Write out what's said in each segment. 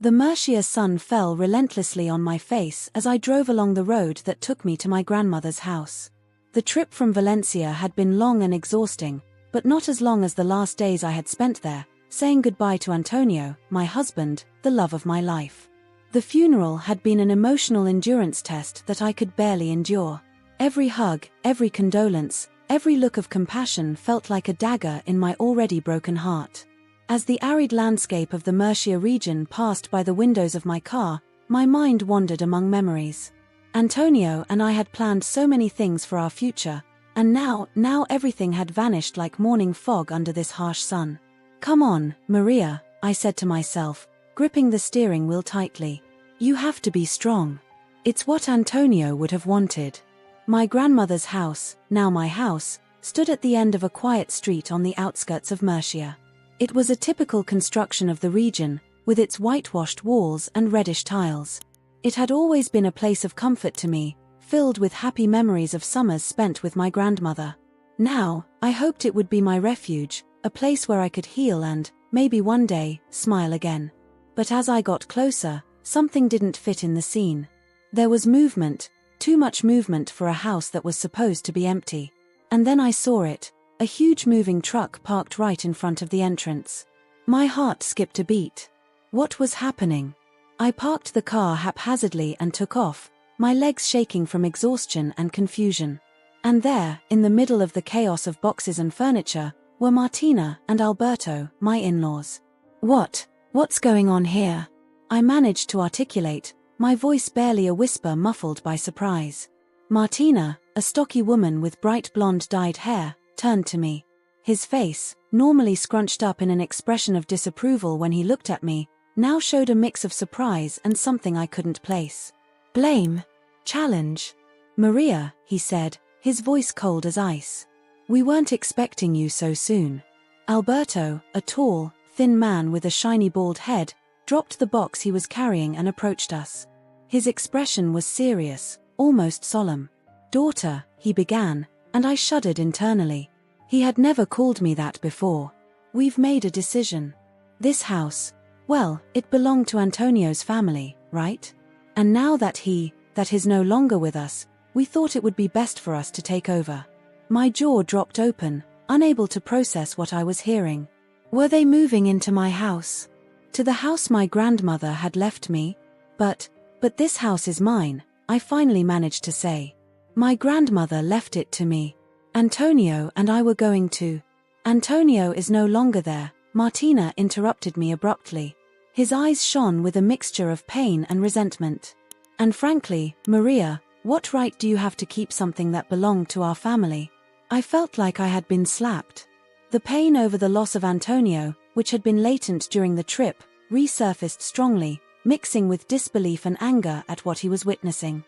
The Murcia sun fell relentlessly on my face as I drove along the road that took me to my grandmother's house. The trip from Valencia had been long and exhausting, but not as long as the last days I had spent there, saying goodbye to Antonio, my husband, the love of my life. The funeral had been an emotional endurance test that I could barely endure. Every hug, every condolence, every look of compassion felt like a dagger in my already broken heart. As the arid landscape of the Murcia region passed by the windows of my car, my mind wandered among memories. Antonio and I had planned so many things for our future, and now everything had vanished like morning fog under this harsh sun. "Come on, Maria," I said to myself, gripping the steering wheel tightly. "You have to be strong. It's what Antonio would have wanted." My grandmother's house, now my house, stood at the end of a quiet street on the outskirts of Murcia. It was a typical construction of the region, with its whitewashed walls and reddish tiles. It had always been a place of comfort to me, filled with happy memories of summers spent with my grandmother. Now, I hoped it would be my refuge, a place where I could heal and, maybe one day, smile again. But as I got closer, something didn't fit in the scene. There was movement, too much movement for a house that was supposed to be empty. And then I saw it. A huge moving truck parked right in front of the entrance. My heart skipped a beat. What was happening? I parked the car haphazardly and took off, my legs shaking from exhaustion and confusion. And there, in the middle of the chaos of boxes and furniture, were Martina and Alberto, my in-laws. What's going on here?" I managed to articulate, my voice barely a whisper muffled by surprise. Martina, a stocky woman with bright blonde dyed hair, turned to me. His face, normally scrunched up in an expression of disapproval when he looked at me, now showed a mix of surprise and something I couldn't place. "Blame. Challenge. Maria," he said, his voice cold as ice. "We weren't expecting you so soon." Alberto, a tall, thin man with a shiny bald head, dropped the box he was carrying and approached us. His expression was serious, almost solemn. "Daughter," he began, and I shuddered internally. He had never called me that before. "We've made a decision. This house, well, it belonged to Antonio's family, right? And now that he's no longer with us, we thought it would be best for us to take over." My jaw dropped open, unable to process what I was hearing. Were they moving into my house? To the house my grandmother had left me? But this house is mine, I finally managed to say. My grandmother left it to me. Antonio and I were going to. "Antonio is no longer there," Martina interrupted me abruptly. His eyes shone with a mixture of pain and resentment. "And frankly, Maria, what right do you have to keep something that belonged to our family?" I felt like I had been slapped. The pain over the loss of Antonio, which had been latent during the trip, resurfaced strongly, mixing with disbelief and anger at what he was witnessing.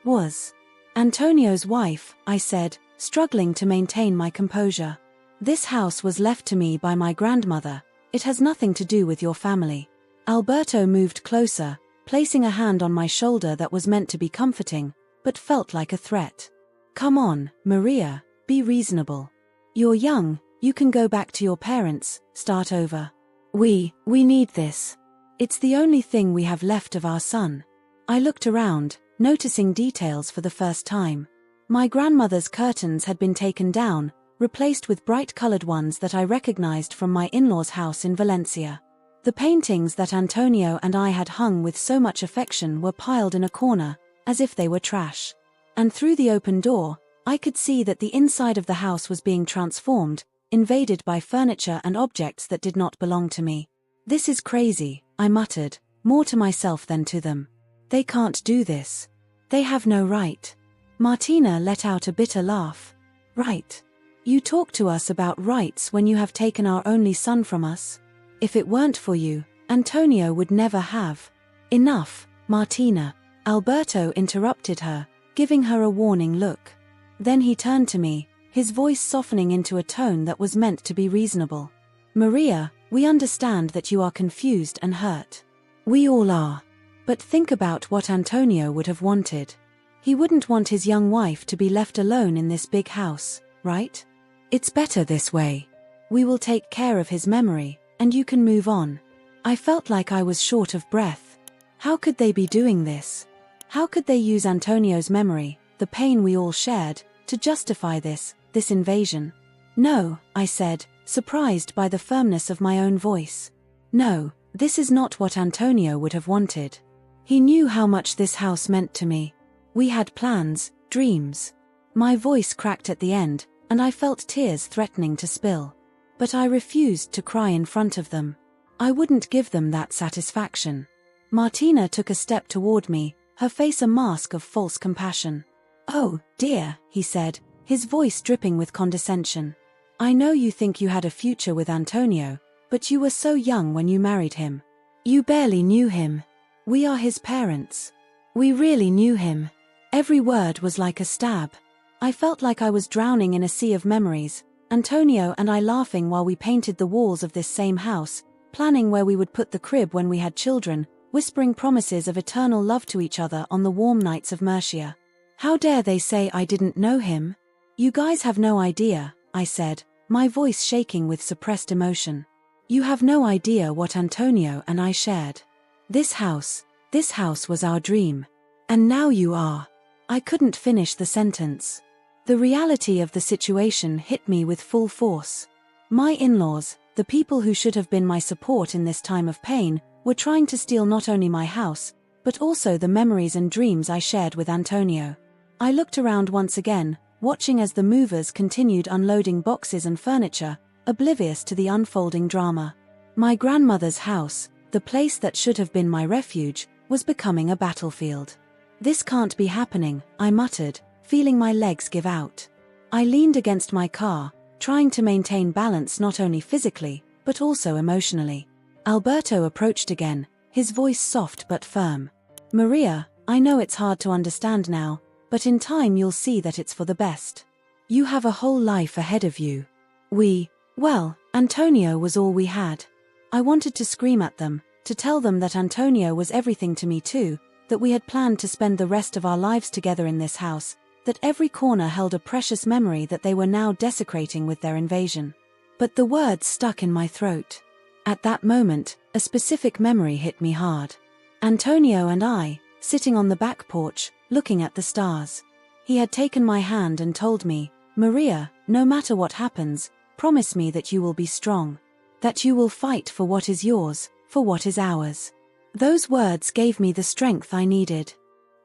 Was Antonio's wife," I said, struggling to maintain my composure. "This house was left to me by my grandmother. It has nothing to do with your family." Alberto moved closer, placing a hand on my shoulder that was meant to be comforting, but felt like a threat. "Come on, Maria, be reasonable. You're young, you can go back to your parents, start over. We need this. It's the only thing we have left of our son." I looked around, noticing details for the first time. My grandmother's curtains had been taken down, replaced with bright-colored ones that I recognized from my in-laws' house in Valencia. The paintings that Antonio and I had hung with so much affection were piled in a corner, as if they were trash. And through the open door, I could see that the inside of the house was being transformed, invaded by furniture and objects that did not belong to me. "This is crazy," I muttered, more to myself than to them. "They can't do this. They have no right." Martina let out a bitter laugh. "Right. You talk to us about rights when you have taken our only son from us. If it weren't for you, Antonio would never have." "Enough, Martina," Alberto interrupted her, giving her a warning look. Then he turned to me, his voice softening into a tone that was meant to be reasonable. "Maria, we understand that you are confused and hurt. We all are. But think about what Antonio would have wanted. He wouldn't want his young wife to be left alone in this big house, right? It's better this way. We will take care of his memory, and you can move on." I felt like I was short of breath. How could they be doing this? How could they use Antonio's memory, the pain we all shared, to justify this invasion? No, I said, surprised by the firmness of my own voice. No, this is not what Antonio would have wanted. He knew how much this house meant to me. We had plans, dreams. My voice cracked at the end, and I felt tears threatening to spill. But I refused to cry in front of them. I wouldn't give them that satisfaction. Martina took a step toward me, her face a mask of false compassion. "Oh, dear," he said, his voice dripping with condescension. "I know you think you had a future with Antonio, but you were so young when you married him. You barely knew him. We are his parents. We really knew him." Every word was like a stab. I felt like I was drowning in a sea of memories, Antonio and I laughing while we painted the walls of this same house, planning where we would put the crib when we had children, whispering promises of eternal love to each other on the warm nights of Murcia. How dare they say I didn't know him? You guys have no idea, I said, my voice shaking with suppressed emotion. You have no idea what Antonio and I shared. This house was our dream. And now you are. I couldn't finish the sentence. The reality of the situation hit me with full force. My in-laws, the people who should have been my support in this time of pain, were trying to steal not only my house, but also the memories and dreams I shared with Antonio. I looked around once again, watching as the movers continued unloading boxes and furniture, oblivious to the unfolding drama. My grandmother's house, the place that should have been my refuge, was becoming a battlefield. This can't be happening, I muttered, feeling my legs give out. I leaned against my car, trying to maintain balance not only physically, but also emotionally. Alberto approached again, his voice soft but firm. "Maria, I know it's hard to understand now, but in time you'll see that it's for the best. You have a whole life ahead of you. Antonio was all we had." I wanted to scream at them, to tell them that Antonio was everything to me too, that we had planned to spend the rest of our lives together in this house, that every corner held a precious memory that they were now desecrating with their invasion. But the words stuck in my throat. At that moment, a specific memory hit me hard. Antonio and I, sitting on the back porch, looking at the stars. He had taken my hand and told me, "Maria, no matter what happens, promise me that you will be strong. That you will fight for what is yours, for what is ours." Those words gave me the strength I needed.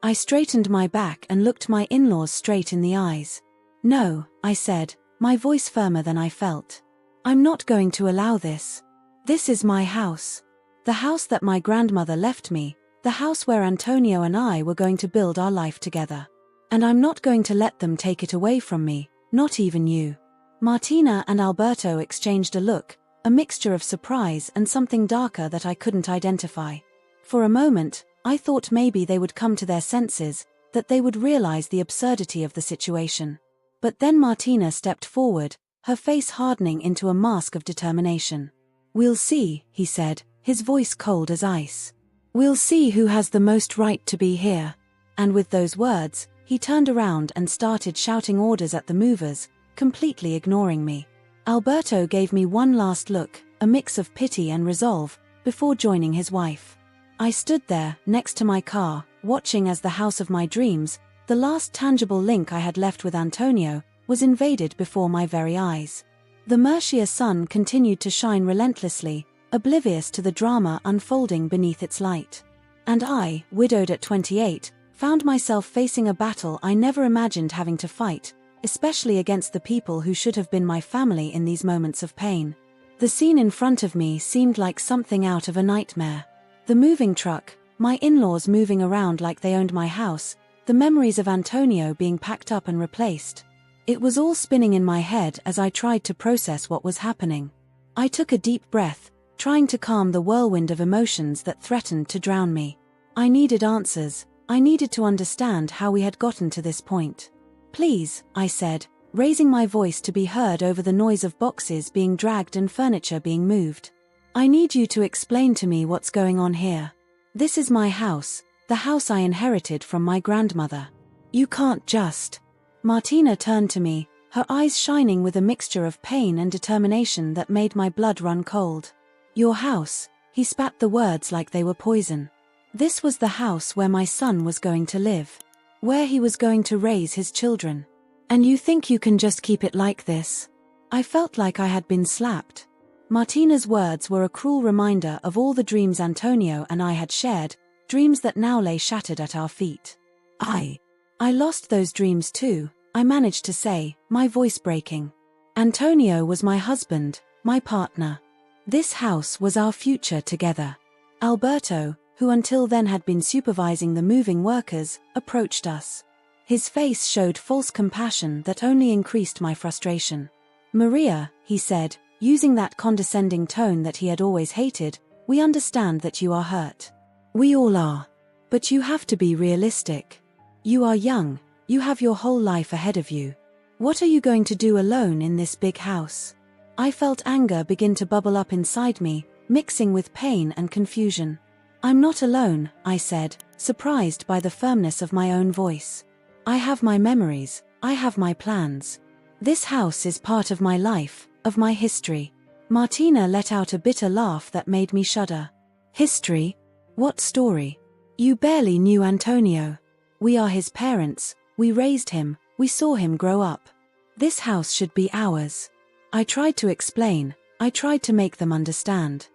I straightened my back and looked my in-laws straight in the eyes. "No," I said, my voice firmer than I felt. "I'm not going to allow this. This is my house. The house that my grandmother left me, the house where Antonio and I were going to build our life together. And I'm not going to let them take it away from me, not even you." Martina and Alberto exchanged a look, a mixture of surprise and something darker that I couldn't identify. For a moment, I thought maybe they would come to their senses, that they would realize the absurdity of the situation. But then Martina stepped forward, her face hardening into a mask of determination. "We'll see," he said, his voice cold as ice. "We'll see who has the most right to be here." And with those words, he turned around and started shouting orders at the movers, completely ignoring me. Alberto gave me one last look, a mix of pity and resolve, before joining his wife. I stood there, next to my car, watching as the house of my dreams, the last tangible link I had left with Antonio, was invaded before my very eyes. The Murcia sun continued to shine relentlessly, oblivious to the drama unfolding beneath its light. And I, widowed at 28, found myself facing a battle I never imagined having to fight, especially against the people who should have been my family in these moments of pain. The scene in front of me seemed like something out of a nightmare. The moving truck, my in-laws moving around like they owned my house, the memories of Antonio being packed up and replaced. It was all spinning in my head as I tried to process what was happening. I took a deep breath, trying to calm the whirlwind of emotions that threatened to drown me. I needed answers. I needed to understand how we had gotten to this point. "Please," I said, raising my voice to be heard over the noise of boxes being dragged and furniture being moved. "I need you to explain to me what's going on here. This is my house, the house I inherited from my grandmother. You can't just..." Martina turned to me, her eyes shining with a mixture of pain and determination that made my blood run cold. "Your house, He spat the words like they were poison. This was the house where my son was going to live. Where he was going to raise his children. And you think you can just keep it like this? I felt like I had been slapped. Martina's words were a cruel reminder of all the dreams Antonio and I had shared, dreams that now lay shattered at our feet. I lost those dreams too, I managed to say, my voice breaking. Antonio was my husband, my partner. This house was our future together. Alberto, who until then had been supervising the moving workers, approached us. His face showed false compassion that only increased my frustration. Maria, he said, using that condescending tone that he had always hated, we understand that you are hurt. We all are. But you have to be realistic. You are young, you have your whole life ahead of you. What are you going to do alone in this big house? I felt anger begin to bubble up inside me, mixing with pain and confusion. I'm not alone, I said, surprised by the firmness of my own voice. I have my memories, I have my plans. This house is part of my life, of my history. Martina let out a bitter laugh that made me shudder. History? What story? You barely knew Antonio. We are his parents, we raised him, we saw him grow up. This house should be ours. I tried to explain, I tried to make them understand.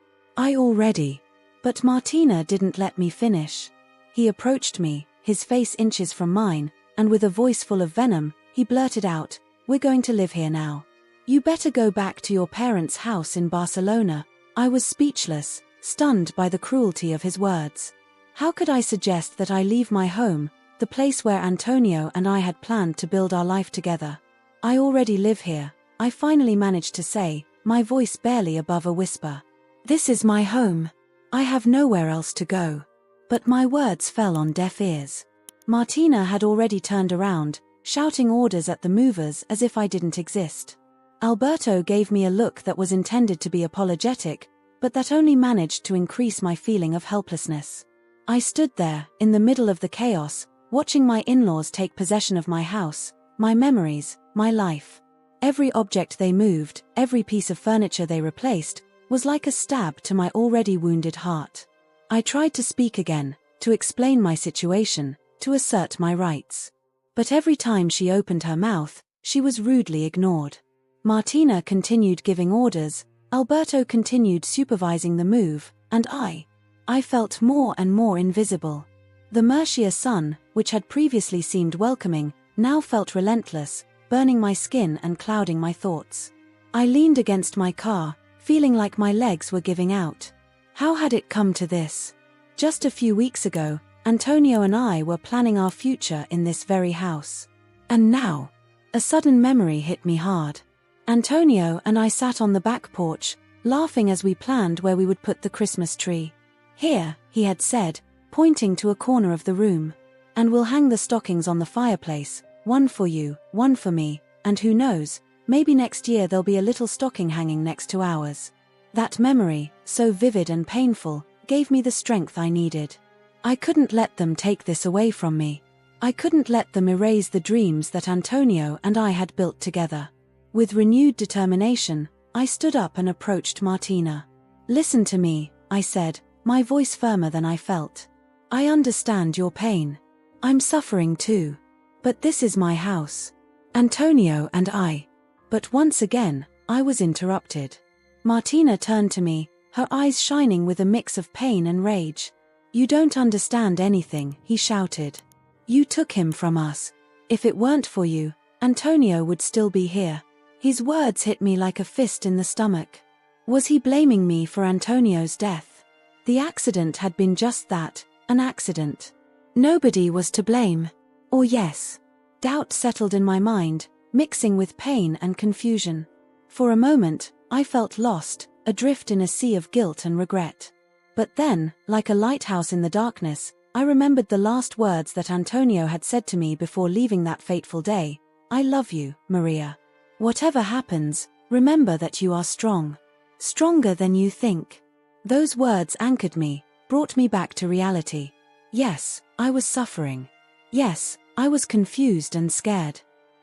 But Martina didn't let me finish. He approached me, his face inches from mine, and with a voice full of venom, he blurted out, "We're going to live here now. You better go back to your parents' house in Barcelona." I was speechless, stunned by the cruelty of his words. How could I suggest that I leave my home, the place where Antonio and I had planned to build our life together? I already live here, I finally managed to say, my voice barely above a whisper. This is my home. I have nowhere else to go. But my words fell on deaf ears. Martina had already turned around, shouting orders at the movers as if I didn't exist. Alberto gave me a look that was intended to be apologetic, but that only managed to increase my feeling of helplessness. I stood there, in the middle of the chaos, watching my in-laws take possession of my house, my memories, my life. Every object they moved, every piece of furniture they replaced, was like a stab to my already wounded heart. I tried to speak again, to explain my situation, to assert my rights. But every time she opened her mouth, she was rudely ignored. Martina continued giving orders, Alberto continued supervising the move, and I felt more and more invisible. The Murcia sun, which had previously seemed welcoming, now felt relentless, burning my skin and clouding my thoughts. I leaned against my car, feeling like my legs were giving out. How had it come to this? Just a few weeks ago, Antonio and I were planning our future in this very house. And now, a sudden memory hit me hard. Antonio and I sat on the back porch, laughing as we planned where we would put the Christmas tree. Here, he had said, pointing to a corner of the room. And we'll hang the stockings on the fireplace, one for you, one for me, and who knows, maybe next year there'll be a little stocking hanging next to ours. That memory, so vivid and painful, gave me the strength I needed. I couldn't let them take this away from me. I couldn't let them erase the dreams that Antonio and I had built together. With renewed determination, I stood up and approached Martina. "Listen to me," I said, my voice firmer than I felt. "I understand your pain. I'm suffering too. But this is my house. Antonio and I." But once again, I was interrupted. Martina turned to me, her eyes shining with a mix of pain and rage. "You don't understand anything," he shouted. "You took him from us. If it weren't for you, Antonio would still be here." His words hit me like a fist in the stomach. Was he blaming me for Antonio's death? The accident had been just that, an accident. Nobody was to blame. Or yes. Doubt settled in my mind, mixing with pain and confusion. For a moment, I felt lost, adrift in a sea of guilt and regret. But then, like a lighthouse in the darkness, I remembered the last words that Antonio had said to me before leaving that fateful day. "I love you, Maria. Whatever happens, remember that you are strong. Stronger than you think." Those words anchored me, brought me back to reality. Yes, I was suffering. Yes, I was confused and scared.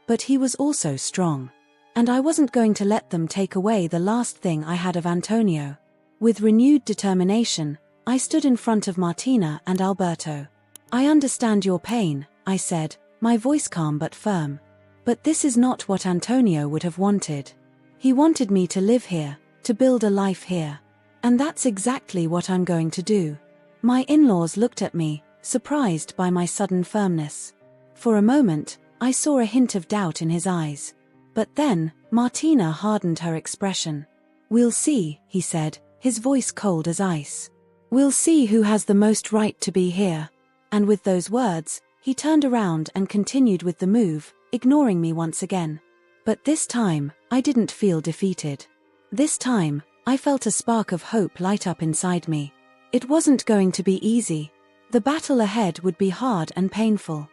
But he was also strong. And I wasn't going to let them take away the last thing I had of Antonio. With renewed determination, I stood in front of Martina and Alberto. "I understand your pain," I said, my voice calm but firm. "But this is not what Antonio would have wanted. He wanted me to live here, to build a life here. And that's exactly what I'm going to do." My in-laws looked at me, surprised by my sudden firmness. For a moment, I saw a hint of doubt in his eyes. But then, Martina hardened her expression. "We'll see," he said, his voice cold as ice. "We'll see who has the most right to be here." And with those words, he turned around and continued with the move, ignoring me once again. But this time, I didn't feel defeated. This time, I felt a spark of hope light up inside me. It wasn't going to be easy. The battle ahead would be hard and painful.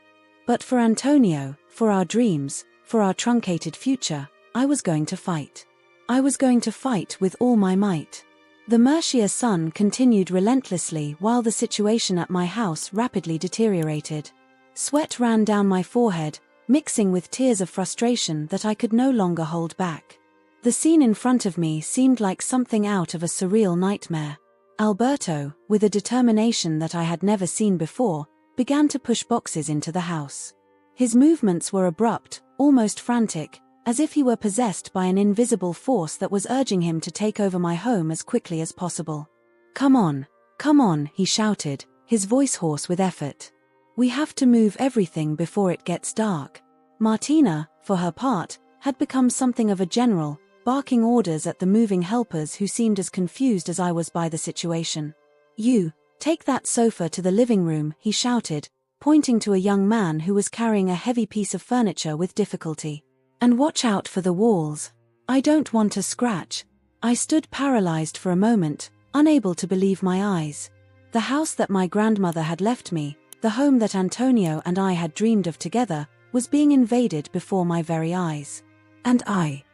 But for Antonio, for our dreams, for our truncated future, I was going to fight. I was going to fight with all my might. The Murcia sun continued relentlessly while the situation at my house rapidly deteriorated. Sweat ran down my forehead, mixing with tears of frustration that I could no longer hold back. The scene in front of me seemed like something out of a surreal nightmare. Alberto, with a determination that I had never seen before, began to push boxes into the house. His movements were abrupt, almost frantic, as if he were possessed by an invisible force that was urging him to take over my home as quickly as possible. Come on," he shouted, his voice hoarse with effort. "We have to move everything before it gets dark." Martina, for her part, had become something of a general, barking orders at the moving helpers who seemed as confused as I was by the situation. "You, take that sofa to the living room," he shouted, pointing to a young man who was carrying a heavy piece of furniture with difficulty. "And watch out for the walls. I don't want a scratch." I stood paralyzed for a moment, unable to believe my eyes. The house that my grandmother had left me, the home that Antonio and I had dreamed of together, was being invaded before my very eyes. And I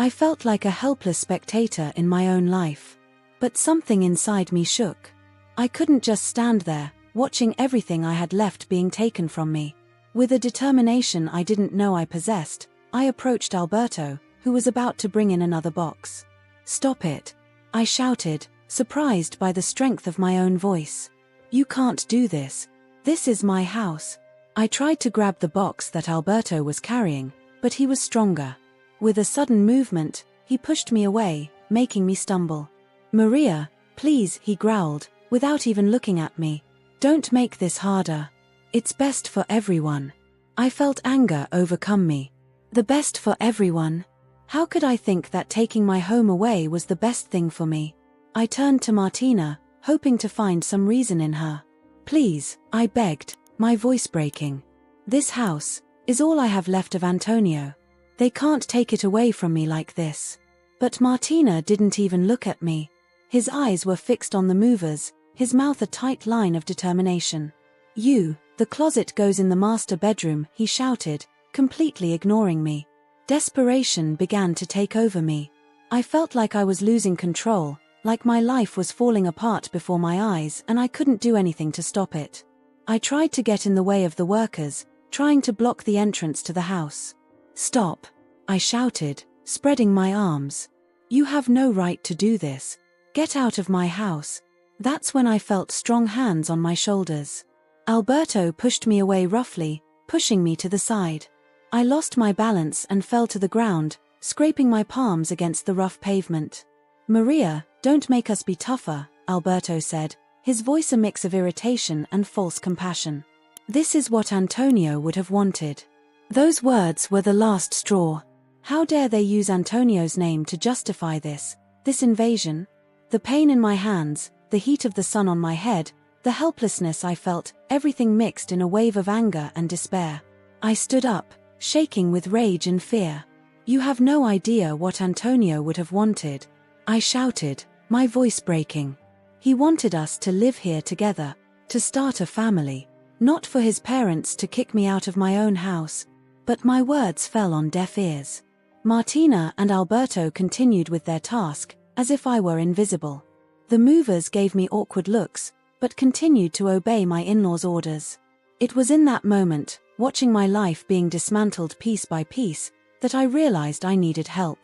felt like a helpless spectator in my own life. But something inside me shook. I couldn't just stand there, watching everything I had left being taken from me. With a determination I didn't know I possessed, I approached Alberto, who was about to bring in another box. "Stop it," I shouted, surprised by the strength of my own voice. "You can't do this. This is my house." I tried to grab the box that Alberto was carrying, but he was stronger. With a sudden movement, he pushed me away, making me stumble. "Maria, please," he growled, without even looking at me. "Don't make this harder. It's best for everyone." I felt anger overcome me. The best for everyone? How could I think that taking my home away was the best thing for me? I turned to Martina, hoping to find some reason in her. "Please," I begged, my voice breaking. "This house is all I have left of Antonio. They can't take it away from me like this." But Martina didn't even look at me. His eyes were fixed on the movers, his mouth a tight line of determination. The closet goes in the master bedroom," he shouted, completely ignoring me. Desperation began to take over me. I felt like I was losing control, like my life was falling apart before my eyes and I couldn't do anything to stop it. I tried to get in the way of the workers, trying to block the entrance to the house. "Stop," I shouted, spreading my arms. "You have no right to do this. Get out of my house." That's when I felt strong hands on my shoulders. Alberto pushed me away roughly, pushing me to the side. I lost my balance and fell to the ground, scraping my palms against the rough pavement. "Maria, don't make us be tougher," Alberto said, his voice a mix of irritation and false compassion. This is what Antonio would have wanted. Those words were the last straw. How dare they use Antonio's name to justify this invasion? The pain in my hands, the heat of the sun on my head, the helplessness I felt, everything mixed in a wave of anger and despair. I stood up, shaking with rage and fear. "You have no idea what Antonio would have wanted," I shouted, my voice breaking. "He wanted us to live here together, to start a family, not for his parents to kick me out of my own house." But my words fell on deaf ears. Martina and Alberto continued with their task, as if I were invisible. The movers gave me awkward looks, but continued to obey my in-laws' orders. It was in that moment, watching my life being dismantled piece by piece, that I realized I needed help.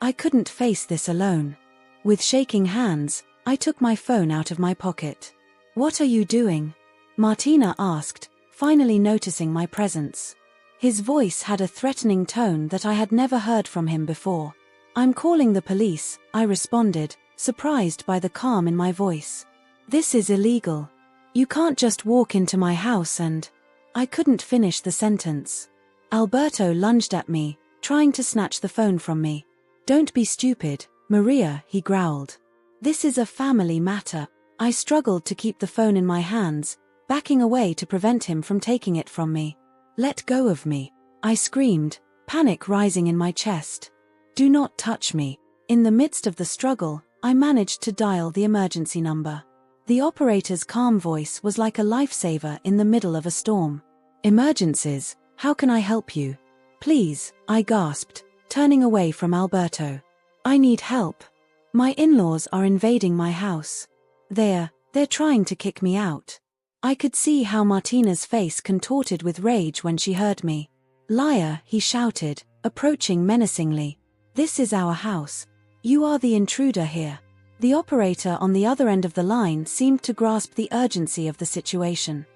I couldn't face this alone. With shaking hands, I took my phone out of my pocket. "What are you doing?" Martina asked, finally noticing my presence. His voice had a threatening tone that I had never heard from him before. "I'm calling the police," I responded, surprised by the calm in my voice. "This is illegal. You can't just walk into my house and—" I couldn't finish the sentence. Alberto lunged at me, trying to snatch the phone from me. "Don't be stupid, Maria," he growled. "This is a family matter." I struggled to keep the phone in my hands, backing away to prevent him from taking it from me. "Let go of me," I screamed, panic rising in my chest. "Do not touch me." In the midst of the struggle, I managed to dial the emergency number. The operator's calm voice was like a lifesaver in the middle of a storm. "Emergencies, how can I help you?" "Please," I gasped, turning away from Alberto. "I need help. My in-laws are invading my house. They're trying to kick me out." I could see how Martina's face contorted with rage when she heard me. "Liar," he shouted, approaching menacingly. "This is our house. You are the intruder here." The operator on the other end of the line seemed to grasp the urgency of the situation.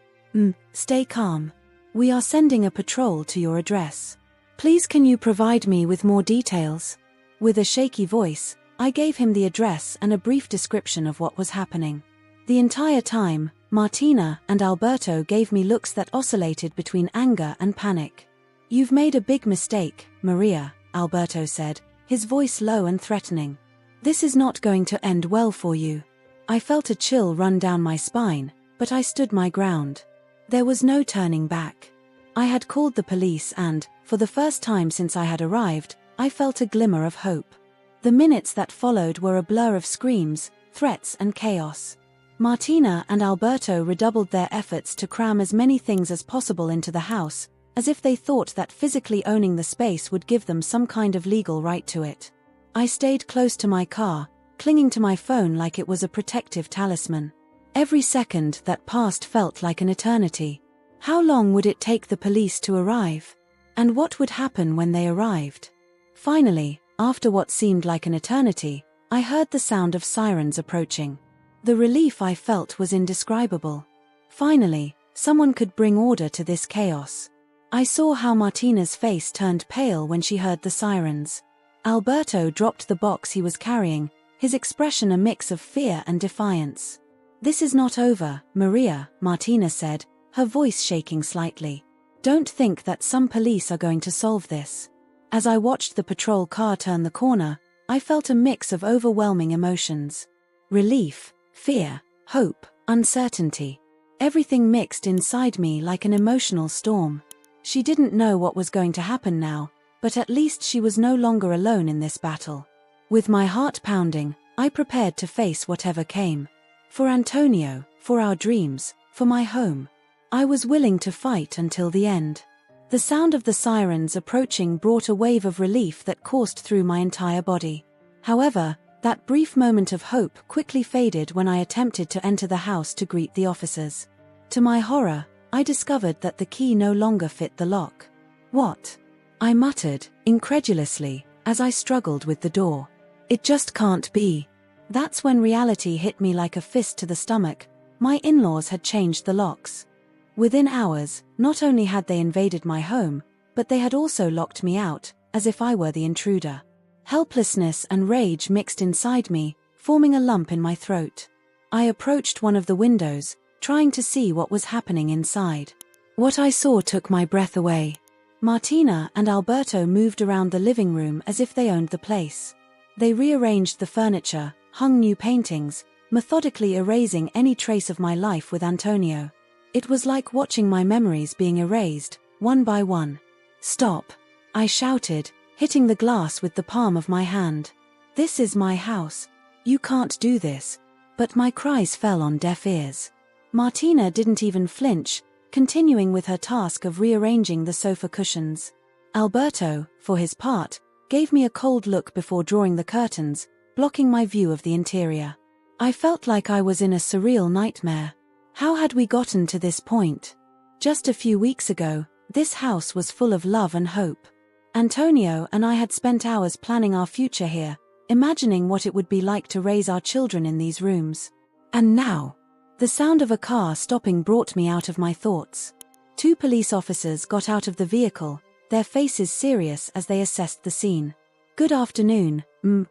Stay calm. We are sending a patrol to your address. Please can you provide me with more details?" With a shaky voice, I gave him the address and a brief description of what was happening. The entire time, Martina and Alberto gave me looks that oscillated between anger and panic. "You've made a big mistake, Maria," Alberto said, his voice low and threatening. "This is not going to end well for you." I felt a chill run down my spine, but I stood my ground. There was no turning back. I had called the police and, for the first time since I had arrived, I felt a glimmer of hope. The minutes that followed were a blur of screams, threats and chaos. Martina and Alberto redoubled their efforts to cram as many things as possible into the house, as if they thought that physically owning the space would give them some kind of legal right to it. I stayed close to my car, clinging to my phone like it was a protective talisman. Every second that passed felt like an eternity. How long would it take the police to arrive? And what would happen when they arrived? Finally, after what seemed like an eternity, I heard the sound of sirens approaching. The relief I felt was indescribable. Finally, someone could bring order to this chaos. I saw how Martina's face turned pale when she heard the sirens. Alberto dropped the box he was carrying, his expression a mix of fear and defiance. "This is not over, Maria," Martina said, her voice shaking slightly. "Don't think that some police are going to solve this." As I watched the patrol car turn the corner, I felt a mix of overwhelming emotions. Relief, fear, hope, uncertainty. Everything mixed inside me like an emotional storm. She didn't know what was going to happen now, but at least she was no longer alone in this battle. With my heart pounding, I prepared to face whatever came. For Antonio, for our dreams, for my home. I was willing to fight until the end. The sound of the sirens approaching brought a wave of relief that coursed through my entire body. However, that brief moment of hope quickly faded when I attempted to enter the house to greet the officers. To my horror, I discovered that the key no longer fit the lock. "What?" I muttered, incredulously, as I struggled with the door. "It just can't be." That's when reality hit me like a fist to the stomach. My in-laws had changed the locks. Within hours, not only had they invaded my home, but they had also locked me out, as if I were the intruder. Helplessness and rage mixed inside me, forming a lump in my throat. I approached one of the windows, trying to see what was happening inside. What I saw took my breath away. Martina and Alberto moved around the living room as if they owned the place. They rearranged the furniture, hung new paintings, methodically erasing any trace of my life with Antonio. It was like watching my memories being erased, one by one. "Stop!" I shouted, hitting the glass with the palm of my hand. "This is my house. You can't do this." But my cries fell on deaf ears. Martina didn't even flinch, continuing with her task of rearranging the sofa cushions. Alberto, for his part, gave me a cold look before drawing the curtains, blocking my view of the interior. I felt like I was in a surreal nightmare. How had we gotten to this point? Just a few weeks ago, this house was full of love and hope. Antonio and I had spent hours planning our future here, imagining what it would be like to raise our children in these rooms. And now, the sound of a car stopping brought me out of my thoughts. 2 police officers got out of the vehicle, their faces serious as they assessed the scene. "Good afternoon,"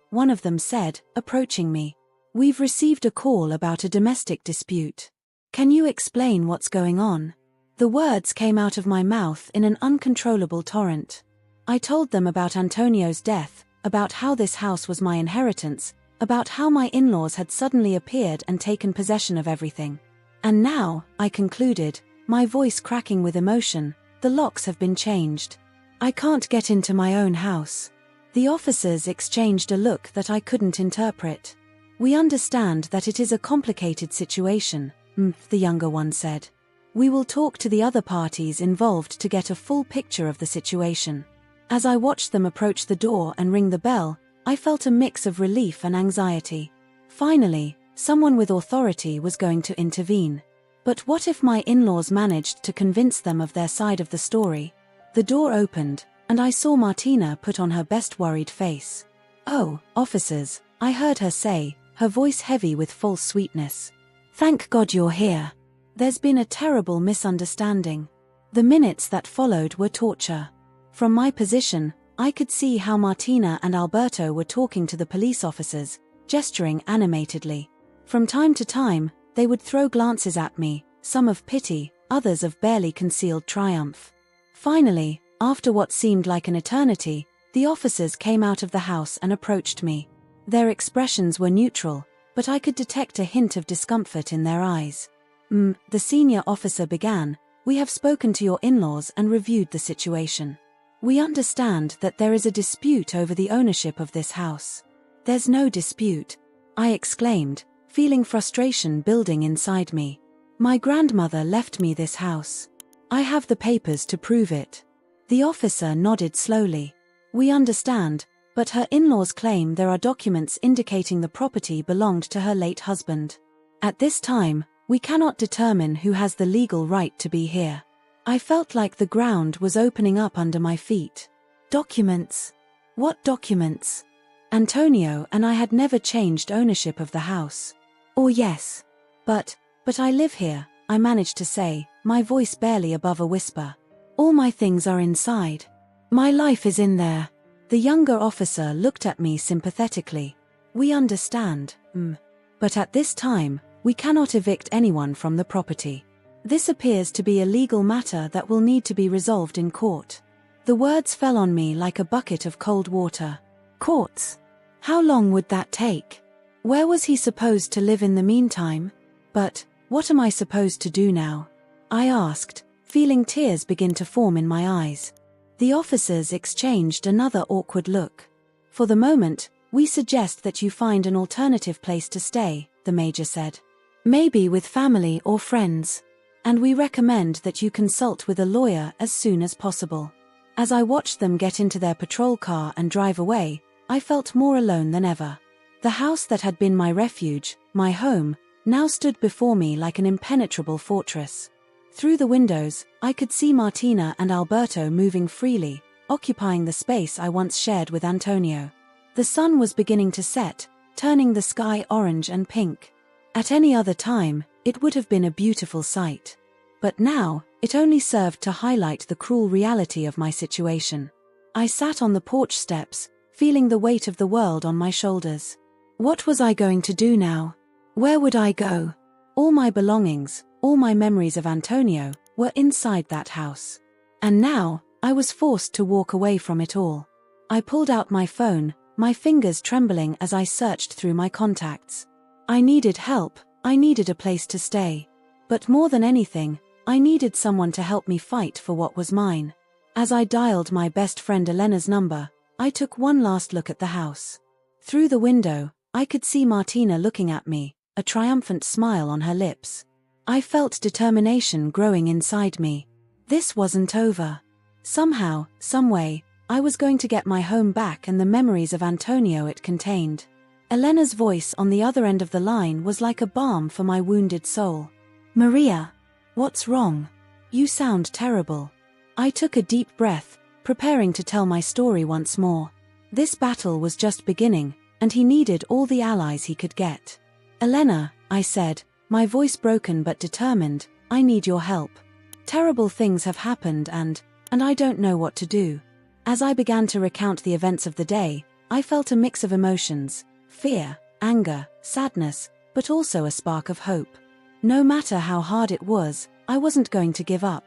one of them said, approaching me. "We've received a call about a domestic dispute. Can you explain what's going on?" The words came out of my mouth in an uncontrollable torrent. I told them about Antonio's death, about how this house was my inheritance, about how my in-laws had suddenly appeared and taken possession of everything. "And now," I concluded, my voice cracking with emotion, "the locks have been changed. I can't get into my own house." The officers exchanged a look that I couldn't interpret. "We understand that it is a complicated situation," the younger one said. "We will talk to the other parties involved to get a full picture of the situation." As I watched them approach the door and ring the bell, I felt a mix of relief and anxiety. Finally, someone with authority was going to intervene. But what if my in-laws managed to convince them of their side of the story? The door opened, and I saw Martina put on her best worried face. "Oh, officers," I heard her say, her voice heavy with false sweetness. "Thank God you're here. There's been a terrible misunderstanding." The minutes that followed were torture. From my position, I could see how Martina and Alberto were talking to the police officers, gesturing animatedly. From time to time, they would throw glances at me, some of pity, others of barely concealed triumph. Finally, after what seemed like an eternity, the officers came out of the house and approached me. Their expressions were neutral, but I could detect a hint of discomfort in their eyes. The senior officer began, "We have spoken to your in-laws and reviewed the situation. We understand that there is a dispute over the ownership of this house." "There's no dispute," I exclaimed, feeling frustration building inside me. "My grandmother left me this house. I have the papers to prove it." The officer nodded slowly. "We understand, but her in-laws claim there are documents indicating the property belonged to her late husband. At this time, we cannot determine who has the legal right to be here." I felt like the ground was opening up under my feet. Documents? What documents? Antonio and I had never changed ownership of the house. "Oh yes. But I live here," I managed to say, my voice barely above a whisper. "All my things are inside. My life is in there." The younger officer looked at me sympathetically. "We understand, but at this time, we cannot evict anyone from the property. This appears to be a legal matter that will need to be resolved in court." The words fell on me like a bucket of cold water. Courts? How long would that take? Where was he supposed to live in the meantime? But what am I supposed to do now? I asked, feeling tears begin to form in my eyes. The officers exchanged another awkward look. "For the moment, we suggest that you find an alternative place to stay," the major said. "Maybe with family or friends. And we recommend that you consult with a lawyer as soon as possible." As I watched them get into their patrol car and drive away, I felt more alone than ever. The house that had been my refuge, my home, now stood before me like an impenetrable fortress. Through the windows, I could see Martina and Alberto moving freely, occupying the space I once shared with Antonio. The sun was beginning to set, turning the sky orange and pink. At any other time, it would have been a beautiful sight. But now, it only served to highlight the cruel reality of my situation. I sat on the porch steps, feeling the weight of the world on my shoulders. What was I going to do now? Where would I go? All my belongings, all my memories of Antonio, were inside that house. And now, I was forced to walk away from it all. I pulled out my phone, my fingers trembling as I searched through my contacts. I needed help, I needed a place to stay. But more than anything, I needed someone to help me fight for what was mine. As I dialed my best friend Elena's number, I took one last look at the house. Through the window, I could see Martina looking at me, a triumphant smile on her lips. I felt determination growing inside me. This wasn't over. Somehow, someway, I was going to get my home back and the memories of Antonio it contained. Elena's voice on the other end of the line was like a balm for my wounded soul. "Maria, what's wrong? You sound terrible." I took a deep breath, preparing to tell my story once more. This battle was just beginning, and he needed all the allies he could get. Elena, I said, my voice broken but determined, I need your help. Terrible things have happened and I don't know what to do. As I began to recount the events of the day, I felt a mix of emotions, fear, anger, sadness, but also a spark of hope. No matter how hard it was, I wasn't going to give up.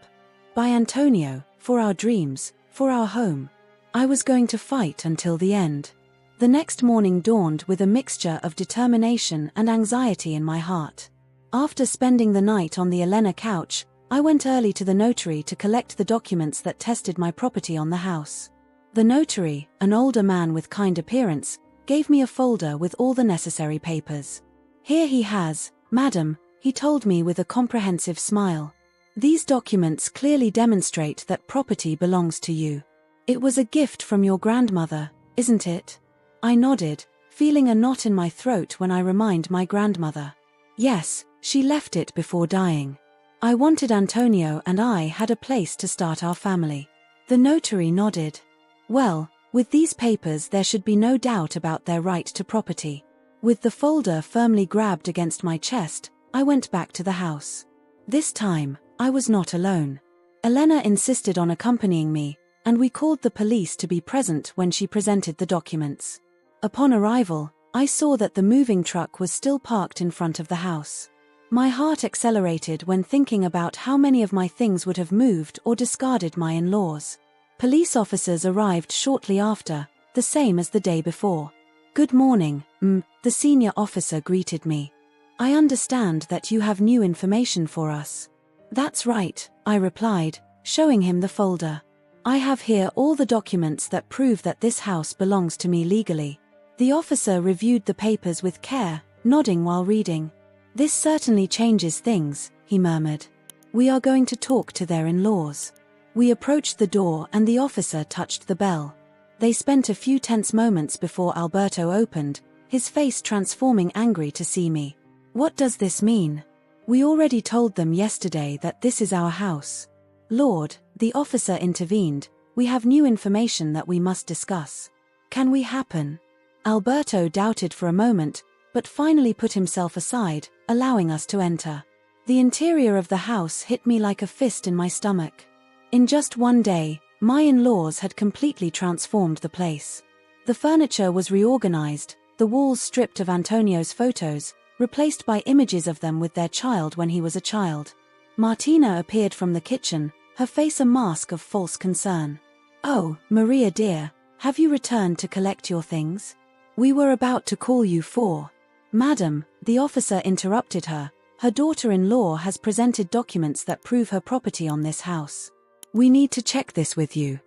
By Antonio, for our dreams, for our home. I was going to fight until the end. The next morning dawned with a mixture of determination and anxiety in my heart. After spending the night on the Elena couch, I went early to the notary to collect the documents that tested my property on the house. The notary, an older man with kind appearance, gave me a folder with all the necessary papers. Here he has, madam, he told me with a comprehensive smile. These documents clearly demonstrate that property belongs to you. It was a gift from your grandmother, isn't it? I nodded, feeling a knot in my throat when I reminded my grandmother. Yes, she left it before dying. I wanted Antonio and I had a place to start our family. The notary nodded. Well, with these papers there should be no doubt about their right to property. With the folder firmly grabbed against my chest, I went back to the house. This time, I was not alone. Elena insisted on accompanying me, and we called the police to be present when she presented the documents. Upon arrival, I saw that the moving truck was still parked in front of the house. My heart accelerated when thinking about how many of my things would have moved or discarded my in-laws. Police officers arrived shortly after, the same as the day before. Good morning, the senior officer greeted me. I understand that you have new information for us. That's right, I replied, showing him the folder. I have here all the documents that prove that this house belongs to me legally. The officer reviewed the papers with care, nodding while reading. This certainly changes things, he murmured. We are going to talk to their in-laws. We approached the door and the officer touched the bell. They spent a few tense moments before Alberto opened, his face transforming angry to see me. What does this mean? We already told them yesterday that this is our house. Lord, the officer intervened, we have new information that we must discuss. Can we happen? Alberto doubted for a moment, but finally put himself aside, allowing us to enter. The interior of the house hit me like a fist in my stomach. In just one day, my in-laws had completely transformed the place. The furniture was reorganized, the walls stripped of Antonio's photos, replaced by images of them with their child when he was a child. Martina appeared from the kitchen, her face a mask of false concern. Oh, Maria dear, have you returned to collect your things? We were about to call you for. Madam, the officer interrupted her, her daughter-in-law has presented documents that prove her property on this house. We need to check this with you.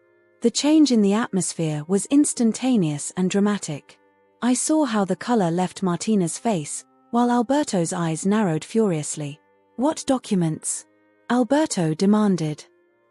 The change in the atmosphere was instantaneous and dramatic. I saw how the color left Martina's face, while Alberto's eyes narrowed furiously. What documents? Alberto demanded.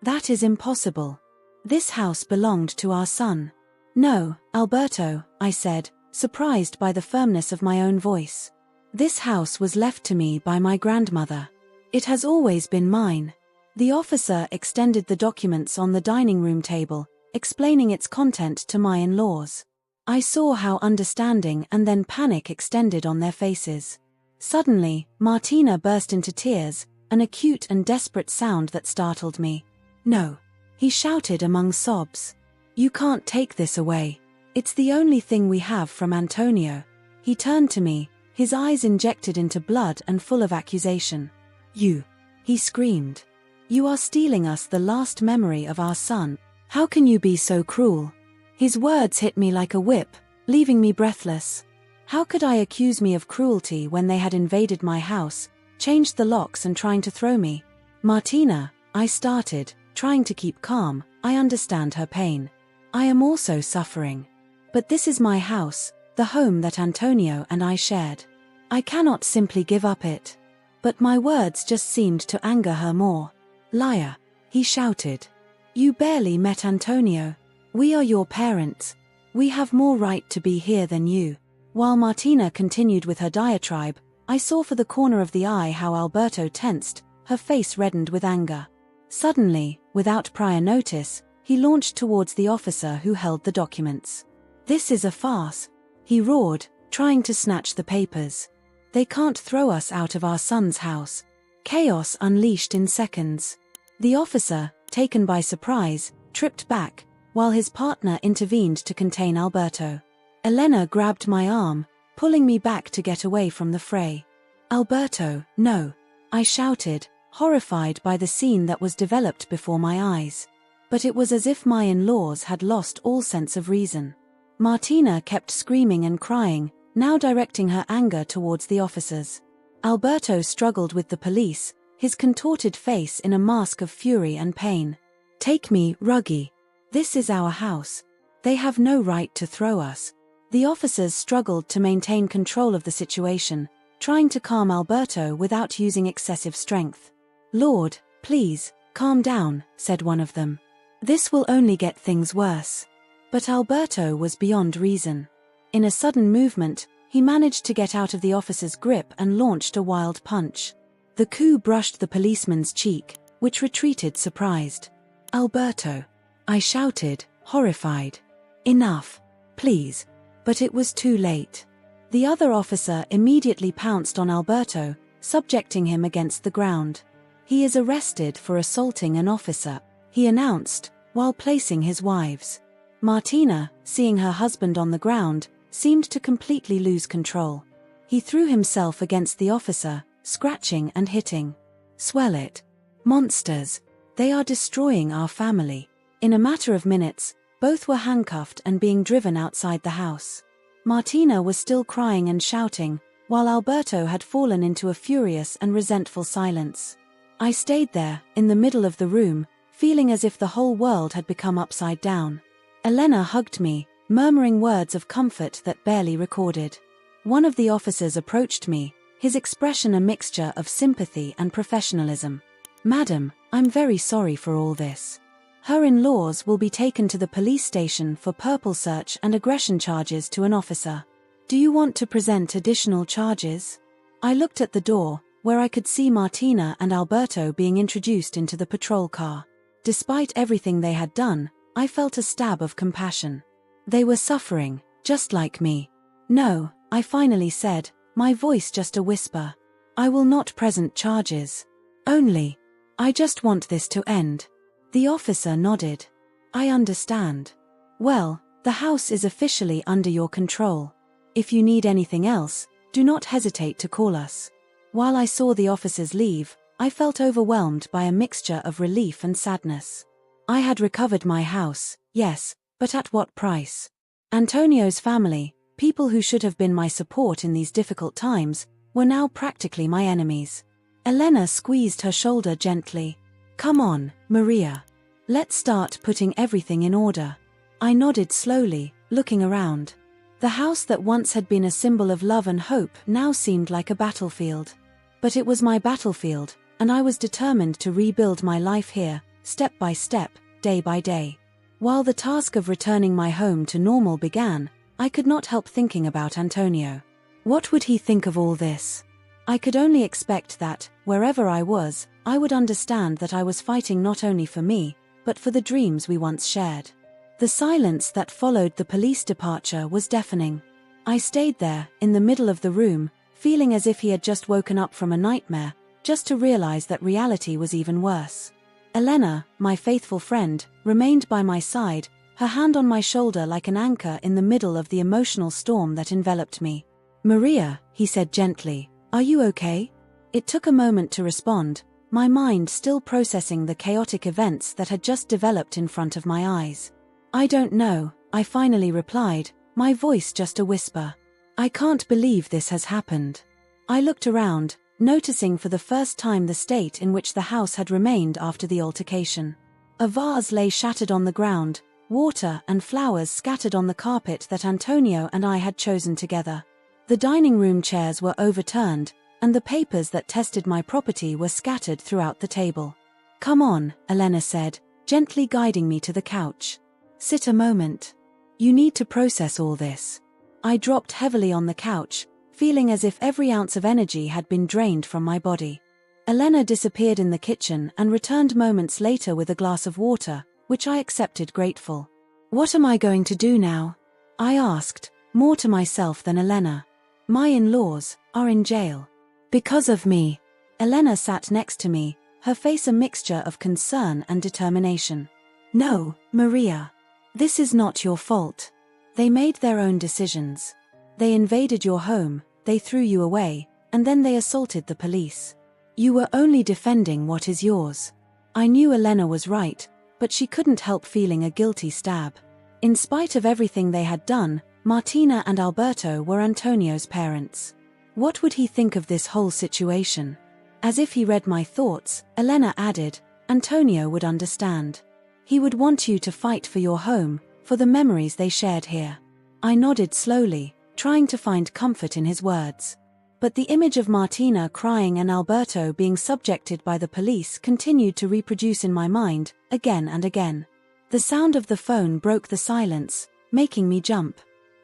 That is impossible. This house belonged to our son. No, Alberto, I said, surprised by the firmness of my own voice. This house was left to me by my grandmother. It has always been mine. The officer extended the documents on the dining room table, explaining its content to my in-laws. I saw how understanding and then panic extended on their faces. Suddenly, Martina burst into tears, an acute and desperate sound that startled me. No, he shouted among sobs. You can't take this away. It's the only thing we have from Antonio. He turned to me, his eyes injected into blood and full of accusation. You, he screamed. You are stealing us the last memory of our son. How can you be so cruel? His words hit me like a whip, leaving me breathless. How could I accuse me of cruelty when they had invaded my house, changed the locks and trying to throw me? Martina, I started, trying to keep calm, I understand her pain. I am also suffering. But this is my house, the home that Antonio and I shared. I cannot simply give up it. But my words just seemed to anger her more. Liar, he shouted. You barely met Antonio. We are your parents. We have more right to be here than you. While Martina continued with her diatribe, I saw for the corner of the eye how Alberto tensed, her face reddened with anger. Suddenly, without prior notice, he launched towards the officer who held the documents. This is a farce, he roared, trying to snatch the papers. They can't throw us out of our son's house. Chaos unleashed in seconds. The officer, taken by surprise, tripped back, while his partner intervened to contain Alberto. Elena grabbed my arm, pulling me back to get away from the fray. "Alberto, no!" I shouted, horrified by the scene that was developed before my eyes. But it was as if my in-laws had lost all sense of reason. Martina kept screaming and crying, now directing her anger towards the officers. Alberto struggled with the police, his contorted face in a mask of fury and pain. "Take me, Ruggie. This is our house. They have no right to throw us." The officers struggled to maintain control of the situation, trying to calm Alberto without using excessive strength. "Lord, please, calm down," said one of them. "This will only get things worse." But Alberto was beyond reason. In a sudden movement, he managed to get out of the officer's grip and launched a wild punch. The coup brushed the policeman's cheek, which retreated surprised. "Alberto!" I shouted, horrified. "Enough. Please." But it was too late. The other officer immediately pounced on Alberto, subjecting him against the ground. "He is arrested for assaulting an officer," he announced, while placing his wives. Martina, seeing her husband on the ground, seemed to completely lose control. He threw himself against the officer, scratching and hitting. "Swell it. Monsters. They are destroying our family." In a matter of minutes, both were handcuffed and being driven outside the house. Martina was still crying and shouting, while Alberto had fallen into a furious and resentful silence. I stayed there, in the middle of the room, feeling as if the whole world had become upside down. Elena hugged me, murmuring words of comfort that barely recorded. One of the officers approached me, his expression a mixture of sympathy and professionalism. "Madam, I'm very sorry for all this. Her in-laws will be taken to the police station for purple search and aggression charges to an officer. Do you want to present additional charges?" I looked at the door, where I could see Martina and Alberto being introduced into the patrol car. Despite everything they had done, I felt a stab of compassion. They were suffering, just like me. "No," I finally said, my voice just a whisper. "I will not present charges. Only, I just want this to end." The officer nodded. "I understand. Well, the house is officially under your control. If you need anything else, do not hesitate to call us." While I saw the officers leave, I felt overwhelmed by a mixture of relief and sadness. I had recovered my house, yes, but at what price? Antonio's family, people who should have been my support in these difficult times, were now practically my enemies. Elena squeezed her shoulder gently. "Come on, Maria. Let's start putting everything in order." I nodded slowly, looking around. The house that once had been a symbol of love and hope now seemed like a battlefield. But it was my battlefield, and I was determined to rebuild my life here, step by step, day by day. While the task of returning my home to normal began, I could not help thinking about Antonio. What would he think of all this? I could only expect that, wherever I was, I would understand that I was fighting not only for me, but for the dreams we once shared. The silence that followed the police departure was deafening. I stayed there, in the middle of the room, feeling as if he had just woken up from a nightmare, just to realize that reality was even worse. Elena, my faithful friend, remained by my side, her hand on my shoulder like an anchor in the middle of the emotional storm that enveloped me. "Maria," he said gently, "are you okay?" It took a moment to respond, my mind still processing the chaotic events that had just developed in front of my eyes. "I don't know," I finally replied, my voice just a whisper. "I can't believe this has happened." I looked around, noticing for the first time the state in which the house had remained after the altercation. A vase lay shattered on the ground, water and flowers scattered on the carpet that Antonio and I had chosen together. The dining room chairs were overturned, and the papers that tested my property were scattered throughout the table. "Come on," Elena said, gently guiding me to the couch. "Sit a moment. You need to process all this." I dropped heavily on the couch, feeling as if every ounce of energy had been drained from my body. Elena disappeared in the kitchen and returned moments later with a glass of water, which I accepted grateful. "What am I going to do now?" I asked, more to myself than Elena. My in-laws are in jail. Because of me. Elena sat next to me, her face a mixture of concern and determination. No, Maria. This is not your fault. They made their own decisions. They invaded your home, they threw you away, and then they assaulted the police. You were only defending what is yours. I knew Elena was right, but she couldn't help feeling a guilty stab. In spite of everything they had done, Martina and Alberto were Antonio's parents. What would he think of this whole situation? As if he read my thoughts, Elena added, Antonio would understand. He would want you to fight for your home, for the memories they shared here. I nodded slowly, trying to find comfort in his words. But the image of Martina crying and Alberto being subjected by the police continued to reproduce in my mind, again and again. The sound of the phone broke the silence, making me jump.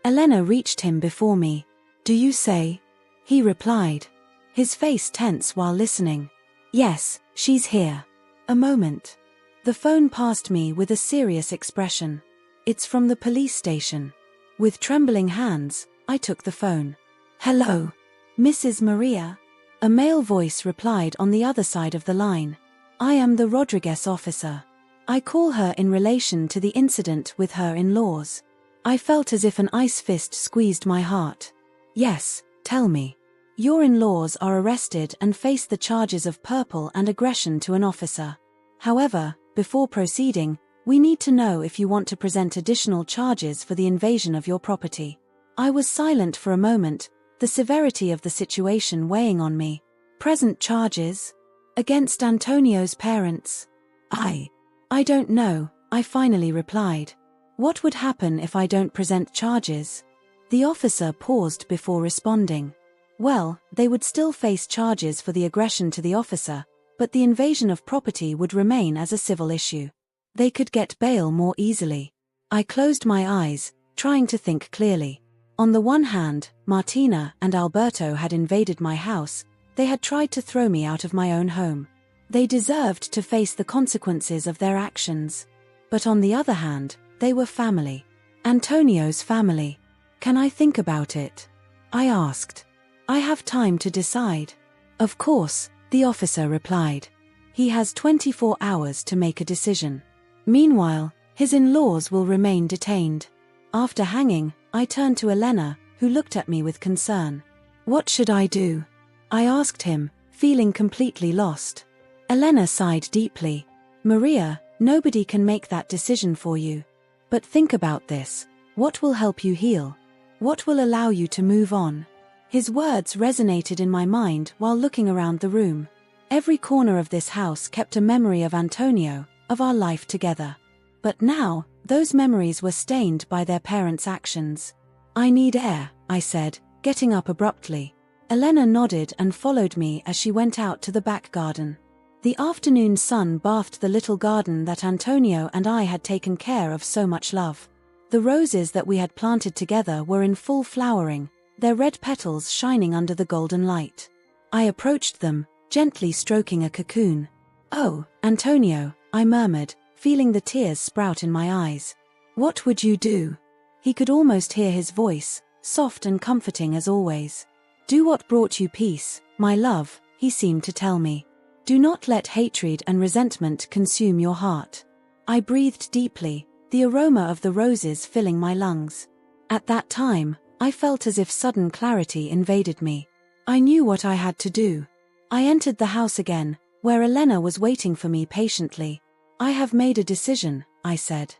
Elena reached him before me. Do you say? He replied. His face tense while listening. Yes, she's here. A moment. The phone passed me with a serious expression. It's from the police station. With trembling hands, I took the phone. Hello. Mrs. Maria? A male voice replied on the other side of the line. I am the Rodriguez officer. I call her in relation to the incident with her in-laws. I felt as if an ice fist squeezed my heart. Yes, tell me. Your in-laws are arrested and face the charges of purple and aggression to an officer. However, before proceeding, we need to know if you want to present additional charges for the invasion of your property. I was silent for a moment, the severity of the situation weighing on me. Present charges? Against Antonio's parents? I don't know, I finally replied. What would happen if I don't present charges? The officer paused before responding. Well, they would still face charges for the aggression to the officer, but the invasion of property would remain as a civil issue. They could get bail more easily. I closed my eyes, trying to think clearly. On the one hand, Martina and Alberto had invaded my house, they had tried to throw me out of my own home. They deserved to face the consequences of their actions. But on the other hand, they were family. Antonio's family. Can I think about it? I asked. I have time to decide. Of course, the officer replied. He has 24 hours to make a decision. Meanwhile, his in-laws will remain detained. After hanging, I turned to Elena, who looked at me with concern. What should I do? I asked him, feeling completely lost. Elena sighed deeply. Maria, nobody can make that decision for you. But think about this. What will help you heal? What will allow you to move on? His words resonated in my mind while looking around the room. Every corner of this house kept a memory of Antonio, of our life together. But now, those memories were stained by their parents' actions. I need air, I said, getting up abruptly. Elena nodded and followed me as she went out to the back garden. The afternoon sun bathed the little garden that Antonio and I had taken care of so much love. The roses that we had planted together were in full flowering, their red petals shining under the golden light. I approached them, gently stroking a cocoon. Oh, Antonio, I murmured, feeling the tears sprout in my eyes. What would you do? He could almost hear his voice, soft and comforting as always. Do what brought you peace, my love, he seemed to tell me. Do not let hatred and resentment consume your heart. I breathed deeply, the aroma of the roses filling my lungs. At that time, I felt as if sudden clarity invaded me. I knew what I had to do. I entered the house again, where Elena was waiting for me patiently. I have made a decision, I said.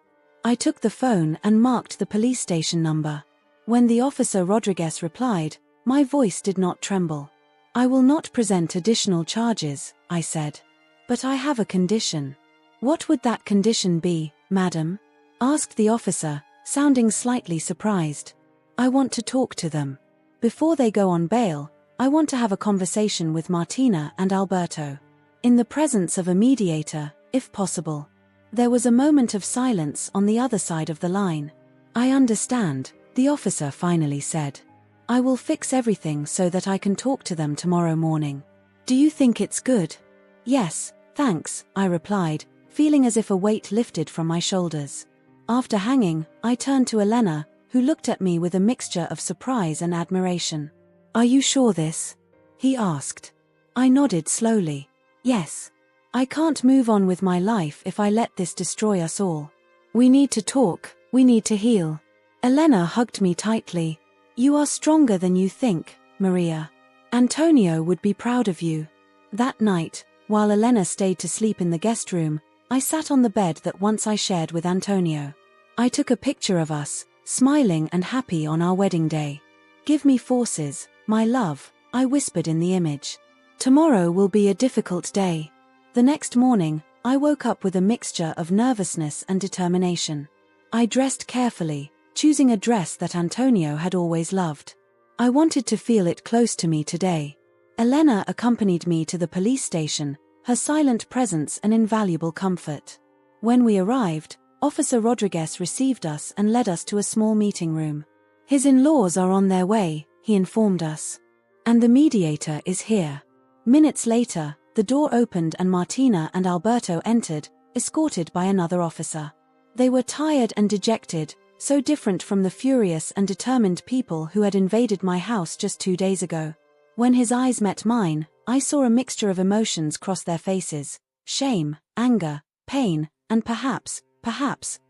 I took the phone and marked the police station number. When the officer Rodriguez replied, my voice did not tremble. I will not present additional charges, I said. But I have a condition. What would that condition be, madam? Asked the officer, sounding slightly surprised. I want to talk to them. Before they go on bail, I want to have a conversation with Martina and Alberto. In the presence of a mediator, if possible. There was a moment of silence on the other side of the line. I understand, the officer finally said. I will fix everything so that I can talk to them tomorrow morning. Do you think it's good? Yes, thanks, I replied, feeling as if a weight lifted from my shoulders. After hanging, I turned to Elena, who looked at me with a mixture of surprise and admiration. "Are you sure this?" he asked. I nodded slowly. "Yes. I can't move on with my life if I let this destroy us all. We need to talk, we need to heal." Elena hugged me tightly. "You are stronger than you think, Maria. Antonio would be proud of you." That night, while Elena stayed to sleep in the guest room, I sat on the bed that once I shared with Antonio. I took a picture of us, smiling and happy on our wedding day. "Give me forces, my love," I whispered in the image. "Tomorrow will be a difficult day." The next morning, I woke up with a mixture of nervousness and determination. I dressed carefully, choosing a dress that Antonio had always loved. I wanted to feel it close to me today. Elena accompanied me to the police station, her silent presence an invaluable comfort. When we arrived, Officer Rodriguez received us and led us to a small meeting room. "His in-laws are on their way," he informed us. "And the mediator is here." Minutes later, the door opened and Martina and Alberto entered, escorted by another officer. They were tired and dejected, so different from the furious and determined people who had invaded my house just 2 days ago. When his eyes met mine, I saw a mixture of emotions cross their faces: shame, anger, pain, and perhaps,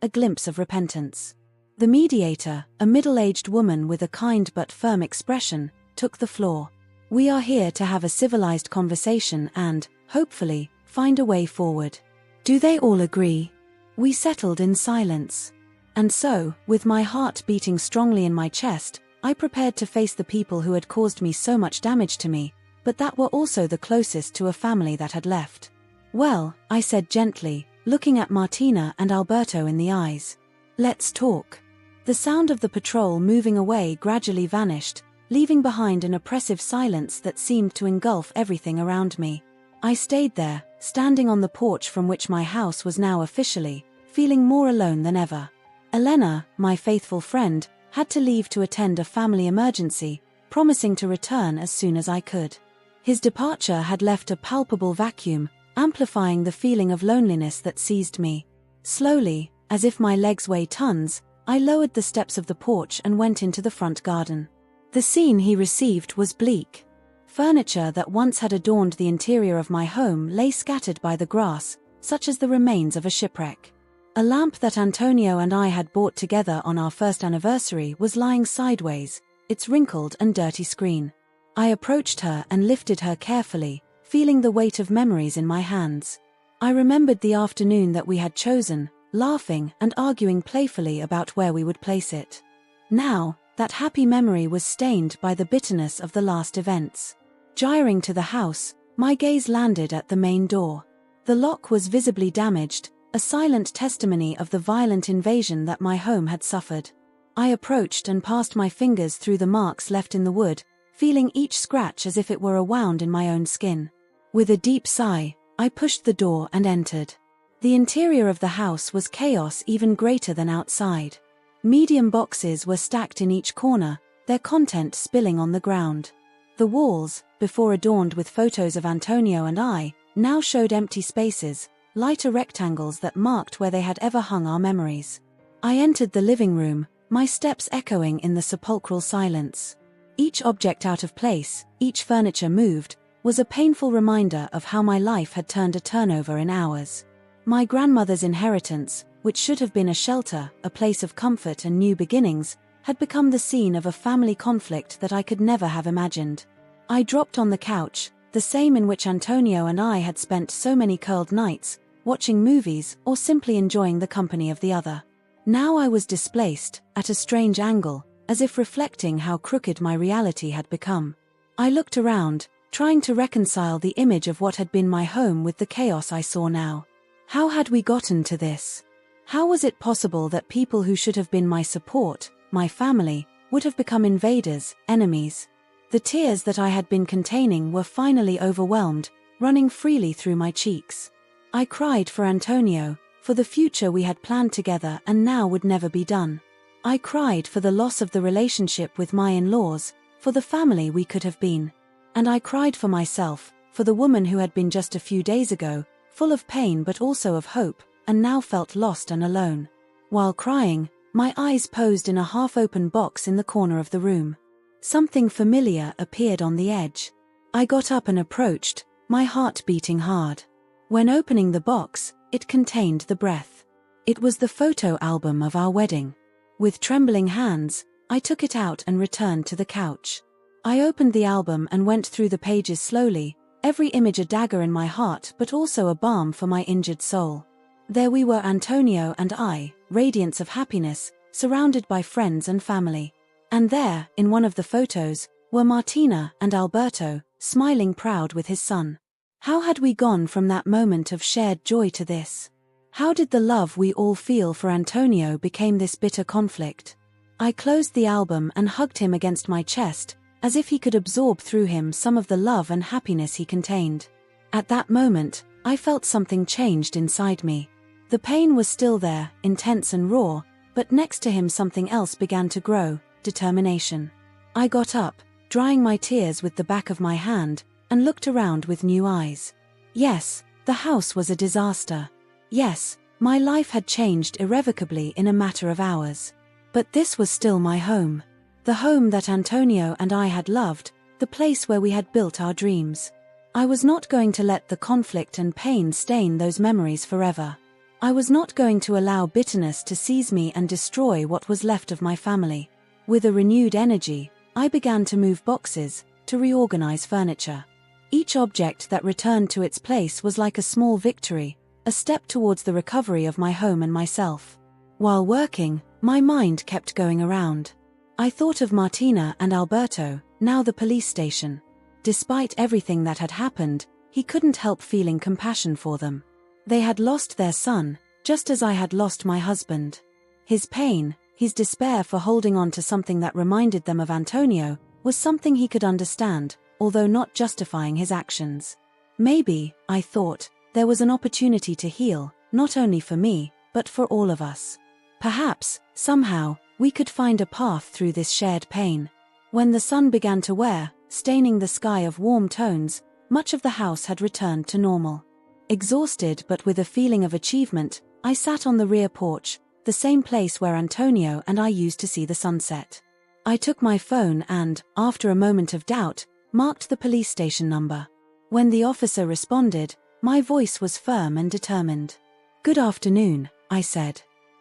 a glimpse of repentance. The mediator, a middle-aged woman with a kind but firm expression, took the floor. "We are here to have a civilized conversation and, hopefully, find a way forward. Do they all agree?" We settled in silence. And so, with my heart beating strongly in my chest, I prepared to face the people who had caused me so much damage to me, but that were also the closest to a family that had left. "Well," I said gently, looking at Martina and Alberto in the eyes. "Let's talk." The sound of the patrol moving away gradually vanished, leaving behind an oppressive silence that seemed to engulf everything around me. I stayed there, standing on the porch from which my house was now officially, feeling more alone than ever. Elena, my faithful friend, had to leave to attend a family emergency, promising to return as soon as I could. His departure had left a palpable vacuum, amplifying the feeling of loneliness that seized me. Slowly, as if my legs weighed tons, I lowered the steps of the porch and went into the front garden. The scene he received was bleak. Furniture that once had adorned the interior of my home lay scattered by the grass, such as the remains of a shipwreck. A lamp that Antonio and I had bought together on our first anniversary was lying sideways, its wrinkled and dirty screen. I approached her and lifted her carefully, feeling the weight of memories in my hands. I remembered the afternoon that we had chosen, laughing and arguing playfully about where we would place it. Now, that happy memory was stained by the bitterness of the last events. Gyring to the house, my gaze landed at the main door. The lock was visibly damaged, a silent testimony of the violent invasion that my home had suffered. I approached and passed my fingers through the marks left in the wood, feeling each scratch as if it were a wound in my own skin. With a deep sigh, I pushed the door and entered. The interior of the house was chaos even greater than outside. Medium boxes were stacked in each corner, their content spilling on the ground. The walls, before adorned with photos of Antonio and I, now showed empty spaces, lighter rectangles that marked where they had ever hung our memories. I entered the living room, my steps echoing in the sepulchral silence. Each object out of place, each furniture moved, was a painful reminder of how my life had turned a turnover in hours. My grandmother's inheritance, which should have been a shelter, a place of comfort and new beginnings, had become the scene of a family conflict that I could never have imagined. I dropped on the couch, the same in which Antonio and I had spent so many curled nights, watching movies or simply enjoying the company of the other. Now I was displaced, at a strange angle, as if reflecting how crooked my reality had become. I looked around, trying to reconcile the image of what had been my home with the chaos I saw now. How had we gotten to this? How was it possible that people who should have been my support, my family, would have become invaders, enemies? The tears that I had been containing were finally overwhelmed, running freely through my cheeks. I cried for Antonio, for the future we had planned together and now would never be done. I cried for the loss of the relationship with my in-laws, for the family we could have been. And I cried for myself, for the woman who had been just a few days ago, full of pain but also of hope, and now felt lost and alone. While crying, my eyes posed in a half-open box in the corner of the room. Something familiar appeared on the edge. I got up and approached, my heart beating hard. When opening the box, it contained the breath. It was the photo album of our wedding. With trembling hands, I took it out and returned to the couch. I opened the album and went through the pages slowly, every image a dagger in my heart but also a balm for my injured soul. There we were, Antonio and I, radiance of happiness, surrounded by friends and family. And there, in one of the photos, were Martina and Alberto, smiling proud with his son. How had we gone from that moment of shared joy to this? How did the love we all feel for Antonio become this bitter conflict? I closed the album and hugged him against my chest, as if he could absorb through him some of the love and happiness he contained. At that moment, I felt something changed inside me. The pain was still there, intense and raw, but next to him something else began to grow, determination. I got up, drying my tears with the back of my hand, and looked around with new eyes. Yes, the house was a disaster. Yes, my life had changed irrevocably in a matter of hours. But this was still my home. The home that Antonio and I had loved, the place where we had built our dreams. I was not going to let the conflict and pain stain those memories forever. I was not going to allow bitterness to seize me and destroy what was left of my family. With a renewed energy, I began to move boxes, to reorganize furniture. Each object that returned to its place was like a small victory, a step towards the recovery of my home and myself. While working, my mind kept going around. I thought of Martina and Alberto, now the police station. Despite everything that had happened, he couldn't help feeling compassion for them. They had lost their son, just as I had lost my husband. His pain, his despair for holding on to something that reminded them of Antonio, was something he could understand, although not justifying his actions. Maybe, I thought, there was an opportunity to heal, not only for me, but for all of us. Perhaps, somehow, we could find a path through this shared pain. When the sun began to wear, staining the sky of warm tones, much of the house had returned to normal. Exhausted but with a feeling of achievement, I sat on the rear porch, the same place where Antonio and I used to see the sunset. I took my phone and, after a moment of doubt, marked the police station number. When the officer responded, my voice was firm and determined. "Good afternoon," I said.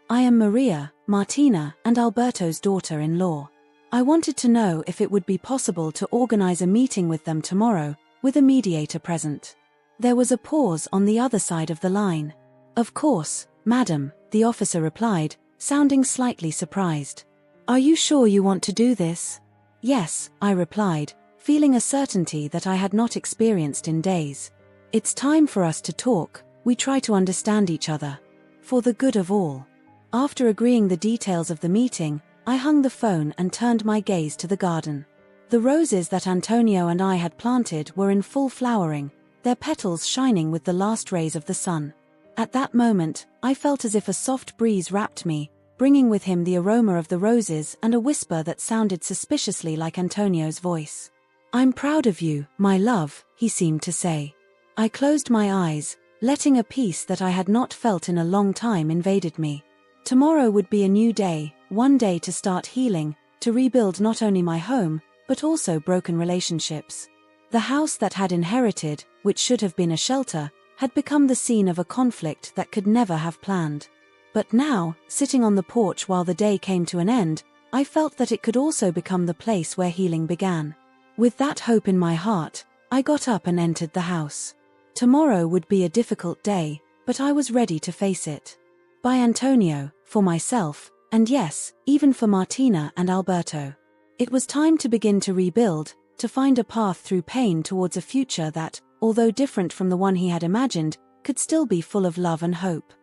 "I am Maria, Martina, and Alberto's daughter-in-law. I wanted to know if it would be possible to organize a meeting with them tomorrow, with a mediator present." There was a pause on the other side of the line. "Of course, madam," the officer replied, sounding slightly surprised. "Are you sure you want to do this?" "Yes," I replied, feeling a certainty that I had not experienced in days. "It's time for us to talk, we try to understand each other. For the good of all." After agreeing the details of the meeting, I hung the phone and turned my gaze to the garden. The roses that Antonio and I had planted were in full flowering, their petals shining with the last rays of the sun. At that moment, I felt as if a soft breeze wrapped me, bringing with him the aroma of the roses and a whisper that sounded suspiciously like Antonio's voice. "I'm proud of you, my love," he seemed to say. I closed my eyes, letting a peace that I had not felt in a long time invaded me. Tomorrow would be a new day, one day to start healing, to rebuild not only my home, but also broken relationships. The house that had inherited, which should have been a shelter, had become the scene of a conflict that could never have planned. But now, sitting on the porch while the day came to an end, I felt that it could also become the place where healing began. With that hope in my heart, I got up and entered the house. Tomorrow would be a difficult day, but I was ready to face it. By Antonio, for myself, and yes, even for Martina and Alberto. It was time to begin to rebuild, to find a path through pain towards a future that, although different from the one he had imagined, could still be full of love and hope.